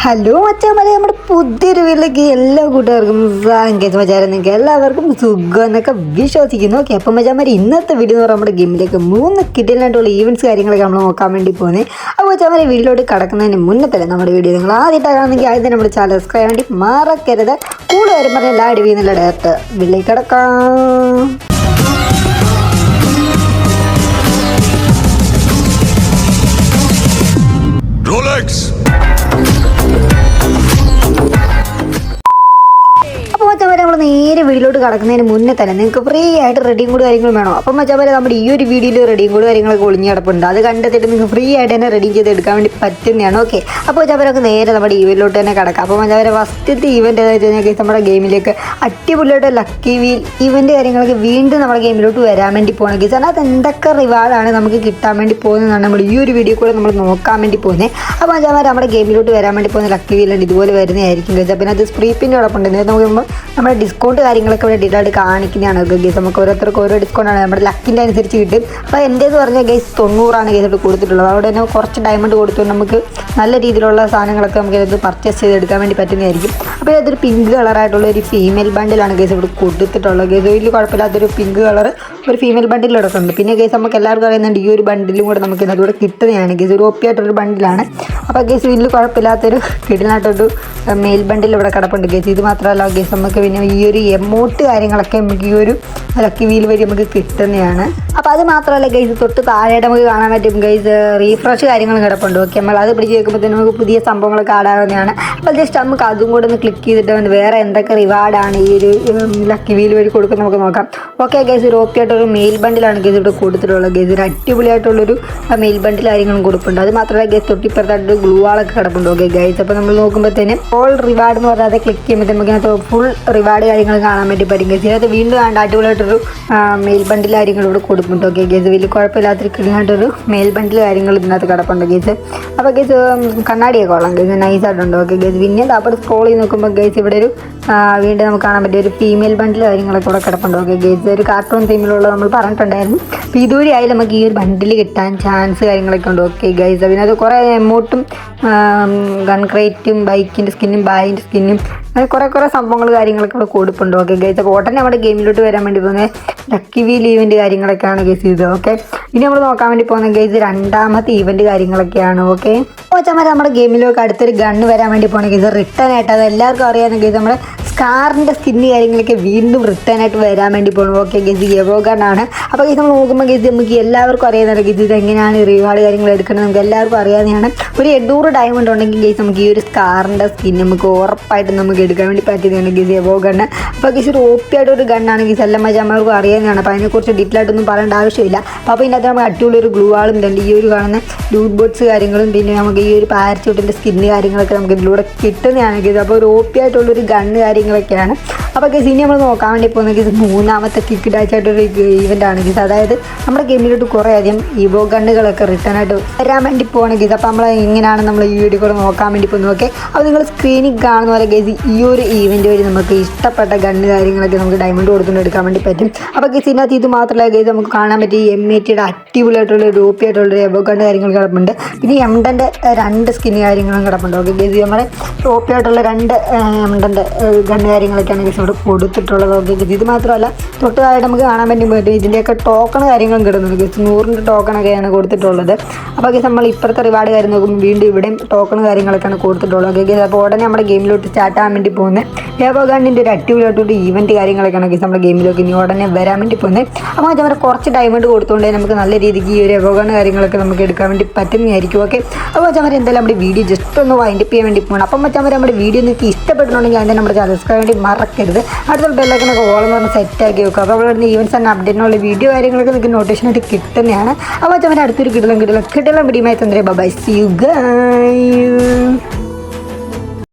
Hello മച്ചാമാരെ, നമ്മുടെ പുതിയൊരു വീട്ടിലേക്ക് എല്ലാ കൂട്ടുകാർക്കും സാങ്കേതിക മച്ചാരം നിങ്ങൾക്ക് എല്ലാവർക്കും സുഖം എന്നൊക്കെ വിശ്വസിക്കുന്നു. ഓക്കെ, അപ്പം മച്ചാമാരെ ഇന്നത്തെ വീഡിയോ എന്ന് പറയുമ്പോൾ നമ്മുടെ ഗെയിമിലേക്ക് 3 കിഡിലായിട്ടുള്ള ഈവൻറ്റ്സ് കാര്യങ്ങളൊക്കെ നമ്മൾ നോക്കാൻ വേണ്ടി പോകുന്നത്. അപ്പോൾ മച്ചാമാരെ വീട്ടിലോട്ട് കടക്കുന്നതിന് മുന്നേ തന്നെ നമ്മുടെ വീഡിയോ നിങ്ങൾ ആദ്യമായിട്ടാണെങ്കിൽ ആദ്യം തന്നെ നമ്മുടെ ചാനൽ സബ്സ്ക്രൈബ് വേണ്ടി മറക്കരുത്. കൂടുതൽ വരും പറഞ്ഞാൽ എല്ലാ അടിവിൽ നിന്നുള്ള ഡയറക്റ്റ് വീട്ടിലേക്ക് കിടക്കാം. നമ്മൾ നേരെ വീഡിയോട്ട് കടക്കുന്നതിന് മുന്നേ തന്നെ നിങ്ങൾക്ക് ഫ്രീ ആയിട്ട് റെഡിയും കൂടി കാര്യങ്ങളും വേണം. അപ്പം മച്ചാമാരെ നമ്മുടെ ഈ ഒരു വീഡിയോയിൽ റെഡിയും കൂടി കാര്യങ്ങളൊക്കെ ഒളിഞ്ഞ് കിടപ്പുണ്ട്. അത് കണ്ടെത്തിയിട്ട് നിങ്ങൾക്ക് ഫ്രീ ആയിട്ട് തന്നെ റെഡി ചെയ്ത് എടുക്കാൻ വേണ്ടി പറ്റുന്നതാണ്. ഓക്കെ, അപ്പോൾ മച്ചാമാരൊക്കെ നേരെ നമ്മുടെ ഈവൻറ്റിലോട്ട് തന്നെ കിടക്കാം. അപ്പോൾ മച്ചാമാരെ ഫസ്റ്റത്തെ ഈവൻറ്റ് ഏതാ വെച്ചാൽ നമ്മുടെ ഗെയിമിലേക്ക് അടിപൊളിയായിട്ട് ലക്കി വീൽ ഈവൻറ്റ് കാര്യങ്ങളൊക്കെ വീണ്ടും നമ്മുടെ ഗെയിമിലോട്ട് വരാൻ വേണ്ടി പോകണം. ഗീസ് അതിനകത്ത് എന്തൊക്കെ റിവാർഡാണ് നമുക്ക് കിട്ടാൻ വേണ്ടി പോകുന്നതാണ് നമ്മൾ ഈ ഒരു വീഡിയോ കൂടെ നമ്മൾ നോക്കാൻ വേണ്ടി പോകുന്നത്. അപ്പോൾ മച്ചാമാരെ നമ്മുടെ ഗെയിമിലോട്ട് വരാൻ വേണ്ടി പോകുന്ന ലക്കി വീലുണ്ട് ഇതുപോലെ വരുന്നതായിരിക്കും. ഗീസ് പിന്നെ അത് സ്പ്രീപ്പിൻ്റെ ഉടപ്പുണ്ട്. നോക്കുമ്പോൾ നമ്മുടെ ഡിസ്കൗണ്ട് കാര്യങ്ങളൊക്കെ ഇവിടെ ഡീറ്റെയിൽ ആയിട്ട് കാണിക്കുന്നതാണ്. ഗൈസ് നമുക്ക് ഓരോരുത്തർക്ക് ഓരോ ഡിസ്കൗണ്ടാണ് നമ്മുടെ ലക്കിൻ്റെ അനുസരിച്ച് കിട്ടും. അപ്പോൾ എൻ്റേത് പറഞ്ഞാൽ ഗൈസ് 90 ഗൈസ് ഇവിടെ കൊടുത്തിട്ടുള്ളത്. അവിടെ തന്നെ കുറച്ച് ഡയമണ്ട് കൊടുത്തുകൊണ്ട് നമുക്ക് നല്ല രീതിയിലുള്ള സാധനങ്ങളൊക്കെ നമുക്ക് ഇത് പർച്ചേസ് ചെയ്തെടുക്കാൻ വേണ്ടി പറ്റുന്നതായിരിക്കും. അപ്പോൾ ഇതൊരു പിങ്ക് കളറായിട്ടുള്ള ഒരു ഫീമെയിൽ ബണ്ടിലാണ് ഗൈസ് ഇവിടെ കൊടുത്തിട്ടുള്ളത്. ഗൈസ് വലിയ കുഴപ്പമില്ലാത്തൊരു പിങ്ക് കളർ ഒരു ഫീമെയിൽ ബണ്ടിൽ കിടക്കുന്നുണ്ട്. പിന്നെ ഗൈസ് നമുക്ക് എല്ലാവർക്കും അറിയുന്നുണ്ട് ഈ ഒരു ബണ്ടിലും കൂടെ നമുക്ക് ഇതിനകത്തൂടെ കിട്ടുന്നതാണ്. ഗൈസ് ഒരു ഓപ്പിയായിട്ടൊരു ബണ്ടിലാണ്. അപ്പോൾ ഗൈസ് വലിയ കുഴപ്പമില്ലാത്തൊരു കിടിലായിട്ടൊരു മെയിൽ ബണ്ടിൽ ഇവിടെ കിടപ്പുണ്ട്. ഗൈസ് ഇത് മാത്രമല്ല ഗൈസ് നമുക്ക് പിന്നെ ഈ ഒരു എമൗണ്ട് കാര്യങ്ങളൊക്കെ നമുക്ക് ഈ ഒരു ലക്കി വീൽ വഴി നമുക്ക് കിട്ടുന്നതാണ്. അപ്പോൾ അത് മാത്രമല്ല ഗൈസ് തൊട്ട് താഴെയായിട്ട് നമുക്ക് കാണാൻ പറ്റും ഗൈസ് റീഫ്രഷ് കാര്യങ്ങൾ കിടപ്പുണ്ട്. ഓക്കെ, നമ്മൾ അത് പിടിച്ച് കേൾക്കുമ്പോഴത്തേനും നമുക്ക് പുതിയ സംഭവങ്ങളൊക്കെ ആടാവുന്നതാണ്. അപ്പോൾ ജസ്റ്റ് നമുക്ക് അതും കൂടെ ഒന്ന് ക്ലിക്ക് ചെയ്തിട്ട് വേറെ എന്തൊക്കെ റിവാർഡാണ് ഈ ഒരു ലക്കി വീൽ വഴി കൊടുക്കുന്നത് നമുക്ക് നോക്കാം. ഓക്കെ ഗൈസ് ഒരു ഓപ്പിയായിട്ടൊരു മെയിൽ ബണ്ടിലാണ് ഗൈസ് ഇവിടെ കൊടുത്തിട്ടുള്ളത്. ഗൈസ് ഒരു അടിപൊളിയായിട്ടുള്ളൊരു മെയിൽ ബണ്ടിൽ കാര്യങ്ങളും കൊടുപ്പുണ്ട്. അത് മാത്രമല്ല ഗൈസ് തൊട്ടിപ്പുറത്തായിട്ട് ഗ്ലൂ വാളൊക്കെ കിടപ്പുണ്ട്. ഓക്കെ ഗൈസ് അപ്പോൾ നമ്മൾ നോക്കുമ്പോഴത്തേനും ഓൾ റിവാർഡ് എന്ന് പറഞ്ഞാൽ ക്ലിക്ക് ചെയ്യുമ്പോഴത്തേക്കും നമുക്ക് അതിനകത്ത് ഫുൾ റിവാർഡ് കാര്യങ്ങൾ കാണാൻ വേണ്ടി പറ്റും. ഗൈസ് ഇതിനകത്ത് വീണ്ടും അടിപൊളിയായിട്ടൊരു മെയിൽ ബണ്ടിൽ കാര്യങ്ങൾ ഇവിടെ കൊടുക്കുന്നുണ്ട്. ഓക്കെ ഗൈസ് വലിയ കുഴപ്പമില്ലാത്തൊരു ക്ലീനായിട്ടൊരു മെയിൽ ബണ്ടിൽ കാര്യങ്ങൾ ഇതിനകത്ത് കിടപ്പുണ്ട് ഗൈസ്. അപ്പോൾ ഗൈസ് കണ്ണാടിയൊക്കെ കൊള്ളാം ഗൈസ്, നൈസായിട്ടുണ്ട്. ഓക്കെ ഗൈസ് പിന്നെ അപ്പോൾ സ്ക്രോൾ ചെയ്ത് നോക്കുമ്പോൾ ഗൈസ് ഇവിടെ ഒരു വീണ്ടും നമുക്ക് കാണാൻ പറ്റിയ ഒരു ഫീമെയിൽ ബണ്ടിൽ കാര്യങ്ങളൊക്കെ ഇവിടെ കിടപ്പുണ്ട്. ഓക്കെ ഗൈസ് ഒരു കാർട്ടൂൺ തീമിലുള്ള നമ്മൾ പറഞ്ഞിട്ടുണ്ടായിരുന്നു. അപ്പോൾ ഇതുവരെ ആയാലും നമുക്ക് ഈ ഒരു ബണ്ടിൽ കിട്ടാൻ ചാൻസ് കാര്യങ്ങളൊക്കെ ഉണ്ട്. ഓക്കെ ഗൈസ് അതിനകത്ത് കുറേ എമൗണ്ടും ഗൺ ക്രേറ്റും ബൈക്കിൻ്റെ സ്കിന്നും ബായിൻ്റെ സ്കിന്നും അങ്ങനെ കുറേ സംഭവങ്ങൾ കാര്യങ്ങളൊക്കെ ഇവിടെ കൊടുപ്പുണ്ട്. ഓക്കെ ഗൈസ് അപ്പോൾ ഉടനെ നമ്മുടെ ഗെയിമിലോട്ട് വരാൻ വേണ്ടി പോകുന്നത് ലക്കി വീൽ ഈവൻറ്റ് കാര്യങ്ങളൊക്കെയാണ് ഗൈസ് ഇത്. ഓക്കെ ഇനി നമ്മൾ നോക്കാൻ വേണ്ടി പോകുന്ന ഗൈസ് രണ്ടാമത്തെ ഈവൻറ്റ് കാര്യങ്ങളൊക്കെയാണ്. ഓക്കെ വെച്ചാൽ നമ്മുടെ ഗെയിമിലേക്ക് അടുത്തൊരു ഗണ്ണ് വരാൻ വേണ്ടി പോകുന്ന ഗൈസ് റിട്ടേൺ ആയിട്ട് അത് എല്ലാവർക്കും അറിയാവുന്ന ഗൈസ് നമ്മുടെ സ്കാറിൻ്റെ സ്കിന്ന് കാര്യങ്ങളൊക്കെ വീണ്ടും റിട്ടേൺ ആയിട്ട് വരാൻ വേണ്ടി പോകുന്നു. Okay guys എവോ ഗണ്ണാണ്. അപ്പോൾ ഗൈസ് നമ്മൾ നോക്കുമ്പോൾ ഗൈസ് നമുക്ക് എല്ലാവർക്കും അറിയാവുന്ന ഗൈസ് ഇത് എങ്ങനെയാണ് റിവാർഡ് കാര്യങ്ങൾ എടുക്കുന്നത് നമുക്ക് എല്ലാവർക്കും അറിയാവുന്നതാണ്. ഒരു 800 ഡയമണ്ട് ഉണ്ടെങ്കിൽ ഗൈസ് നമുക്ക് ഈ ഒരു സ്കാറിൻ്റെ സ്കിൻ നമുക്ക് ഉറപ്പായിട്ടും നമുക്ക് എടുക്കാൻ വേണ്ടി പറ്റുന്നതാണ് ഗൈസ് എവോ ഗണ്ണ്. അപ്പോൾ ഗൈസ് ഒരു ഓപ്പിയായിട്ടൊരു ഗണ്ണാണ് ഗൈസ് എല്ലാ മച്ചാന്മാർക്കും അറിയാവുന്നതാണ്. അപ്പോൾ അതിനെക്കുറിച്ച് ഡീറ്റെയിൽ ആയിട്ടൊന്നും പറയേണ്ട ആവശ്യമില്ല. അപ്പോൾ ഇതിനകത്ത് നമുക്ക് അടിപൊളിയൊരു ഗ്ലൂ വാളും ഉണ്ട്. ഈ ഒരു കാണുന്ന ലൂട്ട് ബോട്ട്സ് കാര്യങ്ങളും പിന്നെ നമുക്ക് ഈ ഒരു പാരച്യൂട്ടിൻ്റെ സ്കിന്ന് കാര്യങ്ങളൊക്കെ നമുക്ക് ഇതിലൂടെ കിട്ടുന്നതാണ് ഗൈസ്. അപ്പോൾ ഒരു ഓപ്പിയായിട്ടുള്ളൊരു ഗണ്ണ് കാര്യങ്ങളൊക്കെയാണ്. അപ്പോൾ ഗൈസ് ഇനി നമ്മൾ നോക്കാൻ വേണ്ടി പോകുന്ന ഗൈസ് മൂന്നാമത്തെ കിക്കിഡാച്ചായിട്ടൊരു ഈവൻ്റാണ് ഗൈസ്. അതായത് നമ്മുടെ ഗെയിമിലോട്ട് കുറേ അധികം ഈവോ ഗണ്ണുകളൊക്കെ റിട്ടേൺ ആയിട്ട് വരാൻ വേണ്ടി പോകണം ഗൈസ്. അപ്പോൾ നമ്മൾ എങ്ങനെയാണ് നമ്മൾ ഈ വീഡിയോ കൂടെ നോക്കാൻ വേണ്ടി പോകുന്നത്. ഓക്കെ അപ്പോൾ നിങ്ങൾ സ്ക്രീനിൽ കാണുന്ന പോലെ ഗൈസ് ഈ ഒരു ഈവൻറ്റ് വഴി നമുക്ക് ഇഷ്ടപ്പെട്ട ഗണ്ണ് കാര്യങ്ങളൊക്കെ നമുക്ക് ഡയമണ്ട് കൊടുത്തുകൊണ്ട് എടുക്കാൻ വേണ്ടി പറ്റും. അപ്പോൾ ഗൈസ് ഇതിനകത്ത് ഇത് മാത്രമല്ല ഗൈസ് നമുക്ക് കാണാൻ പറ്റി M80യുടെ അടിപൊളിയായിട്ടുള്ള ഓപ്പിയായിട്ടുള്ള എബോ ഗണ്ണ് കാര്യങ്ങൾ കിടപ്പുണ്ട്. പിന്നെ M10ൻ്റെ 2 സ്കിന്ന് കാര്യങ്ങളും കിടപ്പുണ്ട്. ഓക്കെ ഗൈസ് നമ്മുടെ ഓപ്പിയായിട്ടുള്ള 2 M10ൻ്റെ ഗണ്ണ് കാര്യങ്ങളൊക്കെയാണ് ഗൈസ് ഇവിടെ കൊടുത്തിട്ടുള്ളത്. ഓക്കെ ഗൈസ് ഇത് മാത്രമല്ല തൊട്ടതായിട്ട് നമുക്ക് കാണാൻ വേണ്ടി പറ്റും ഇതിൻ്റെയൊക്കെ ടോക്കൺ കാര്യങ്ങളും കിട്ടുന്നുണ്ട് ഗൈസ്. 100ൻ്റെ ടോക്കണൊക്കെയാണ് കൊടുത്തിട്ടുള്ളത്. അപ്പോൾ ഗൈസ് നമ്മൾ ഇപ്പുറത്തെ റിവാർഡ് കാര്യം നോക്കുമ്പോൾ വീണ്ടും ഇവിടെയും ടോക്കൺ കാര്യങ്ങളൊക്കെയാണ് കൊടുത്തിട്ടുള്ളത്. ഓക്കെ ഗൈസ് അപ്പോൾ ഉടനെ നമ്മുടെ ഗെയിമിലോട്ട് സ്റ്റാർട്ട് ആകാൻ വേണ്ടി പോകുന്നത് എബോ ഗണ്ണിൻ്റെ ഒരു അടിപൊളിയായിട്ടൊരു ഈവൻറ്റ് കാര്യങ്ങളൊക്കെയാണ് ഗൈസ് നമ്മുടെ ഗെയിമിലേക്ക് ഇനി ഉടനെ വരാൻ വേണ്ടി പോകുന്നത്. അപ്പോൾ നമ്മുടെ കുറച്ച് ഡയമണ്ട് കൊടുത്തുകൊണ്ട് നമുക്ക് നല്ല രീതിക്ക് ഈ ഒരു എബോ ഗണ്ണ് കാര്യങ്ങളൊക്കെ നമുക്ക് എടുക്കാൻ വേണ്ടി പറ്റുന്നതായിരിക്കും. ഓക്കെ അപ്പോൾ മച്ചാമാരെ എന്തായാലും നമ്മുടെ വീഡിയോ ജസ്റ്റ് ഒന്ന് വൈൻഡ് അപ്പ് ചെയ്യാൻ വേണ്ടി പോകണം. അപ്പം മച്ചാമാരെ നമ്മുടെ വീഡിയോ നിങ്ങൾക്ക് ഇഷ്ടപ്പെട്ടിട്ടുണ്ടെങ്കിൽ അതിൻ്റെ നമ്മുടെ ചാനൽ സബ്സ്ക്രൈബ് വേണ്ടി മറക്കരുത്. അടുത്ത ബെല്ലൈക്കനൊക്കെ ഓളെന്ന് പറഞ്ഞ് സെറ്റാക്കി വെക്കുക. അപ്പോൾ അവിടെ ഈവൻറ്റ്സ് ആൻഡ് അപ്ഡേറ്റിനുള്ള വീഡിയോ കാര്യങ്ങളൊക്കെ നിങ്ങൾക്ക് നോട്ടിഫിക്കേഷനായിട്ട് കിട്ടുന്നതാണ്. അപ്പോൾ മച്ചാമാരെ അടുത്തൊരു കിടലം video bye. See you guys.